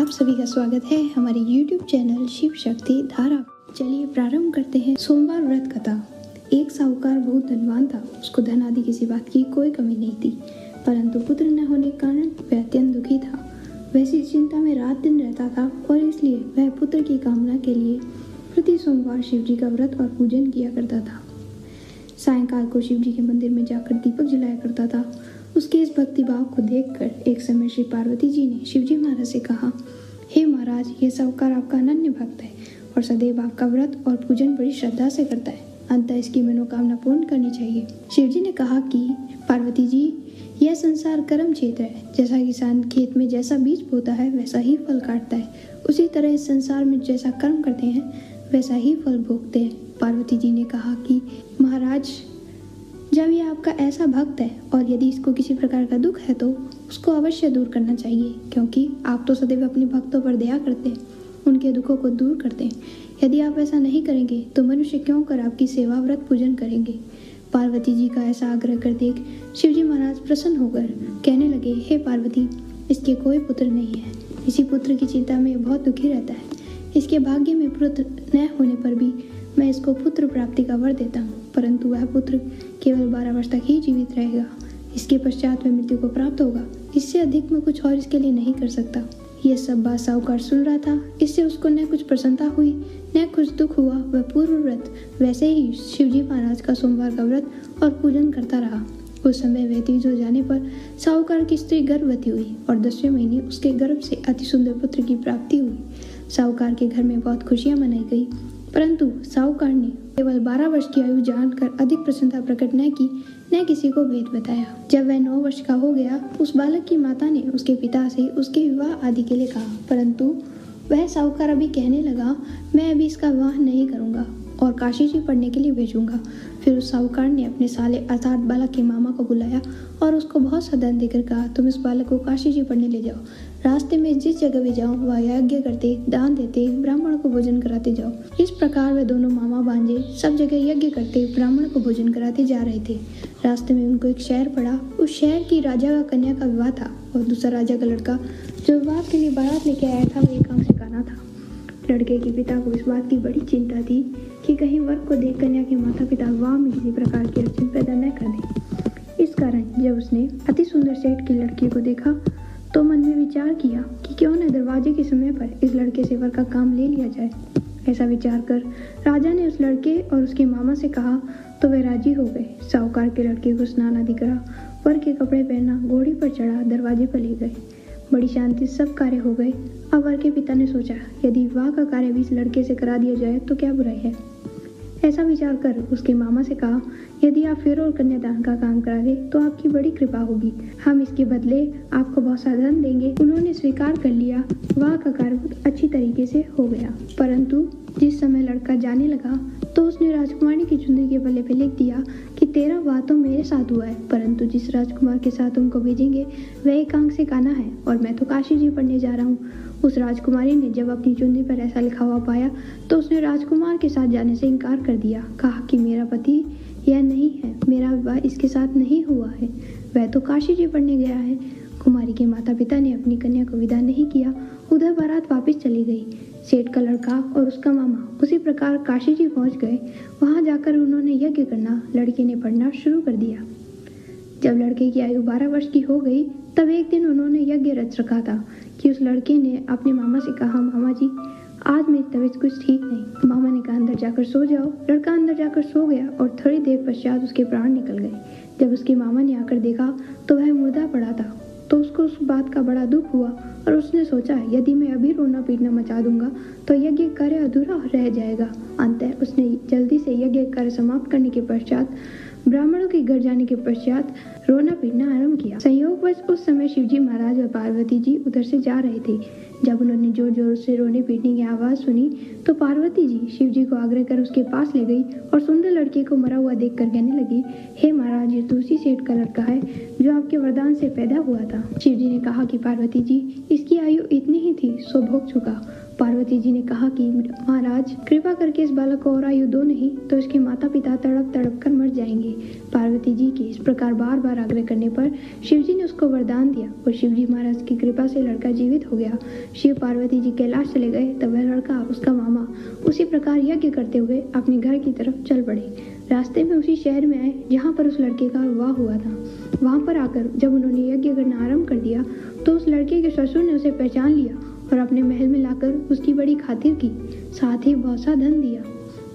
आप सभी का स्वागत है हमारे YouTube चैनल शिव शक्ति धारा। चलिए प्रारंभ करते हैं सोमवार व्रत कथा। एक साहूकार बहुत धनवान था। उसको धन आदि किसी बात की कोई कमी नहीं थी, परंतु पुत्र न होने के कारण वह अत्यंत दुखी था। वैसी चिंता में रात दिन रहता था और इसलिए वह पुत्र की कामना के लिए प्रति सोमवार शिव जी का व्रत और पूजन किया करता था। सायंकाल को शिव जी के मंदिर में जाकर दीपक जलाया करता था। उसके इस भक्ति भाव को देखकर एक समय श्री पार्वती जी ने शिवजी महाराज से कहा, हे महाराज, यह साहूकार आपका अनन्य भक्त है और सदैव आपका व्रत और पूजन बड़ी श्रद्धा से करता है। अंततः इसकी मनोकामना पूर्ण करनी चाहिए। शिवजी ने कहा कि पार्वती जी, यह संसार कर्म क्षेत्र है। जैसा किसान खेत में जैसा बीज बोता है वैसा ही फल काटता है, उसी तरह इस संसार में जैसा कर्म करते हैं वैसा ही फल भोगते हैं। पार्वती जी ने कहा कि महाराज, जब यह आपका ऐसा भक्त है और यदि इसको किसी प्रकार का दुख है तो उसको अवश्य दूर करना चाहिए, क्योंकि आप तो सदैव अपने भक्तों पर दया करते हैं, उनके दुखों को दूर करते हैं। यदि आप ऐसा नहीं करेंगे तो मनुष्य क्यों कर आपकी सेवा व्रत पूजन करेंगे। पार्वती जी का ऐसा आग्रह कर देख शिवजी महाराज प्रसन्न होकर कहने लगे, हे पार्वती, इसके कोई पुत्र नहीं है। इसी पुत्र की चिंता में बहुत दुखी रहता है। इसके भाग्य में पुत्र न होने पर भी मैं इसको पुत्र प्राप्ति का वर देता हूँ, परंतु वह पुत्र केवल 12 वर्ष तक ही जीवित रहेगा। इसके पश्चात वह मृत्यु को प्राप्त होगा। इससे अधिक मैं कुछ और इसके लिए नहीं कर सकता। यह सब बात साहूकार सुन रहा था। इससे उसको न कुछ प्रसन्नता हुई न कुछ दुख हुआ। वह पूर्व व्रत वैसे ही शिवजी महाराज का सोमवार का व्रत और पूजन करता रहा। कुछ समय व्यतीत हो जाने पर साहूकार की स्त्री गर्भवती हुई और 10वें महीने उसके गर्भ से अति सुंदर पुत्र की प्राप्ति हुई। साहूकार के घर में बहुत खुशियां मनाई गई, परंतु साहूकार ने केवल 12 वर्ष की आयु जानकर अधिक प्रसन्नता प्रकट न की, न किसी को भेद बताया। जब वह 9 वर्ष का हो गया, उस बालक की माता ने उसके पिता से उसके विवाह आदि के लिए कहा, परंतु वह साहूकार अभी कहने लगा, मैं अभी इसका विवाह नहीं करूंगा और काशी जी पढ़ने के लिए भेजूंगा। फिर उस साहूकार ने अपने साले अर्थात बालक के मामा को बुलाया और उसको बहुत सा धन देकर कहा, तुम इस बालक को काशी जी पढ़ने ले जाओ। रास्ते में जिस जगह भी जाओ वह यज्ञ करते, दान देते, ब्राह्मण को भोजन कराते जाओ। इस प्रकार वे दोनों मामा भांजे सब जगह यज्ञ करते, ब्राह्मण को भोजन कराते जा रहे थे। रास्ते में उनको एक शहर पड़ा। उस शहर की राजा का कन्या का विवाह था और दूसरा राजा का लड़का जो विवाह के लिए बारात लेके आया था वो एकांक से काना था। लड़के के पिता को इस बात की बड़ी चिंता थी कि कहीं वर को देख कन्या के माता पिता विवाह में किसी प्रकार की अड़चन पैदा न कर दें। इस कारण जब उसने अति सुंदर सेठ की लड़की को देखा तो मन में विचार किया कि क्यों न दरवाजे के समय पर इस लड़के से वर का काम ले लिया जाए। ऐसा विचार कर राजा ने उस लड़के और उसके मामा से कहा तो वे राजी हो गए। साहूकार के लड़के को स्नान आदि करा, वर के कपड़े पहना, घोड़ी पर चढ़ा, दरवाजे पर ले गए। बड़ी शांति सब कार्य हो गए। अब वर के पिता ने सोचा, यदि विवाह का कार्य भी इस लड़के से करा दिया जाए तो क्या बुराई है। ऐसा विचार कर उसके मामा से कहा, यदि आप फिर और कन्यादान का काम करा दे तो आपकी बड़ी कृपा होगी, हम इसके बदले आपको बहुत सा धन देंगे। उन्होंने स्वीकार कर लिया। विवाह का कार्य बहुत अच्छी तरीके से हो गया, परंतु जिस समय लड़का जाने लगा तो उसने राजकुमारी की चुंदरी के पल्ले पे लिख दिया कि तेरा विवाह तो मेरे साथ हुआ है, परंतु जिस राजकुमार के साथ तुमको भेजेंगे वह एकांक से काना है और मैं तो काशी जी पढ़ने जा रहा हूँ। उस राजकुमारी ने जब अपनी चुंदरी पर ऐसा लिखा हुआ पाया तो उसने राजकुमार के साथ जाने से इनकार कर दिया। कहा कि मेरा पति यह नहीं है, मेरा विवाह इसके साथ नहीं हुआ है, वह तो काशी जी पढ़ने गया है। कुमारी के माता पिता ने अपनी कन्या को विदा नहीं किया। उधर बारात वापस चली गई। सेठ का लड़का और उसका मामा उसी प्रकार काशी जी पहुंच गए। वहां जाकर उन्होंने यज्ञ करना, लड़के ने पढ़ना शुरू कर दिया। जब लड़के की आयु 12 वर्ष की हो गई तब एक दिन उन्होंने यज्ञ रच रखा था कि उस लड़के ने अपने मामा से कहा, मामा जी, आज मेरी तबीयत कुछ ठीक नहीं। मामा ने कहा, अंदर जाकर सो जाओ। लड़का अंदर जाकर सो गया और थोड़ी देर पश्चात उसके प्राण निकल गए। जब उसके मामा ने आकर देखा तो वह मुर्दा पड़ा था, तो उसको उस बात का बड़ा दुख हुआ और उसने सोचा, यदि मैं अभी रोना पीटना मचा दूंगा तो यज्ञ कार्य अधूरा रह जाएगा। अंततः उसने जल्दी से यज्ञ कार्य समाप्त करने के पश्चात ब्राह्मणों के घर जाने के पश्चात रोना पीटना आरंभ किया। संयोगवश उस समय शिवजी महाराज और पार्वती जी उधर से जा रहे थे। जब उन्होंने जोर जोर से रोने पीटने की आवाज सुनी तो पार्वती जी शिवजी को आग्रह कर उसके पास ले गई और सुंदर लड़के को मरा हुआ देखकर कहने लगी, हे महाराज, ये तुलसी सेठ का लड़का है जो आपके वरदान से पैदा हुआ था। शिवजी ने कहा कि पार्वती जी, इसकी आयु इतनी ही थी, सो भोग चुका। पार्वती जी ने कहा कि महाराज, कृपा करके इस बालक को और आयु दो, नहीं तो इसके माता पिता तड़प तड़प कर मर जाएंगे। पार्वती जी के इस प्रकार बार बार आग्रह करने पर शिवजी ने उसको वरदान दिया और शिवजी महाराज की कृपा से लड़का जीवित हो गया। शिव पार्वती जी कैलाश चले गए तब वह लड़का, उसका मामा, उसी प्रकार यज्ञ करते हुए अपने घर की तरफ चल पड़े। रास्ते में उसी शहर में आए जहाँ पर उस लड़के का विवाह हुआ था। वहाँ पर आकर जब उन्होंने यज्ञ करना आरंभ कर दिया तो उस लड़के के ससुर ने उसे पहचान लिया और अपने महल में लाकर उसकी बड़ी खातिर की, साथ ही बहुत सा धन दिया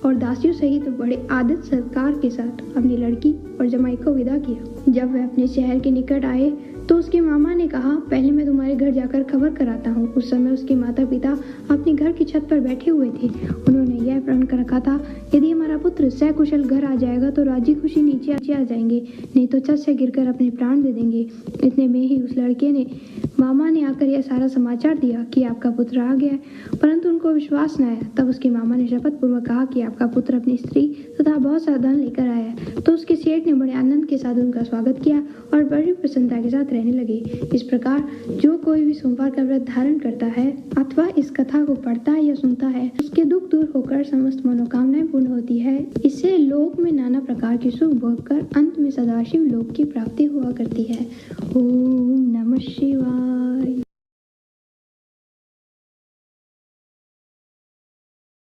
और दासियों सहित बड़े आदर सत्कार के साथ अपनी लड़की और जमाई को विदा किया। जब वह अपने शहर के निकट आए तो उसके मामा ने कहा, पहले मैं तुम्हारे घर जाकर खबर कराता हूँ। उस समय उसके माता पिता अपने घर की छत पर बैठे हुए थे। उन्होंने यह प्रण कर रखा था, यदि हमारा पुत्र सकुशल घर आ जाएगा तो राजी खुशी नीचे आ जाएंगे, नहीं तो छत से गिरकर अपने प्राण दे देंगे। इतने में ही उस लड़के ने मामा ने आकर यह सारा समाचार दिया कि आपका पुत्र आ गया है, परंतु उनको विश्वास न आया। तब उसके मामा ने शपथ पूर्वक कहा कि आपका पुत्र अपनी स्त्री तथा बहुत सा धन लेकर आया है। तो उसके सेठ ने बड़े आनंद के साथ उनका स्वागत किया और बड़ी प्रसन्नता के साथ रहने लगे। इस प्रकार जो कोई भी सोमवार का व्रत धारण करता है अथवा इस कथा को पढ़ता है या सुनता है, उसके दुख दूर होकर समस्त मनोकामनाएं पूर्ण होती है। इससे लोक में नाना प्रकार के सुख भोग कर अंत में सदाशिव लोक की प्राप्ति हुआ करती है। ओम नमः शिवाय।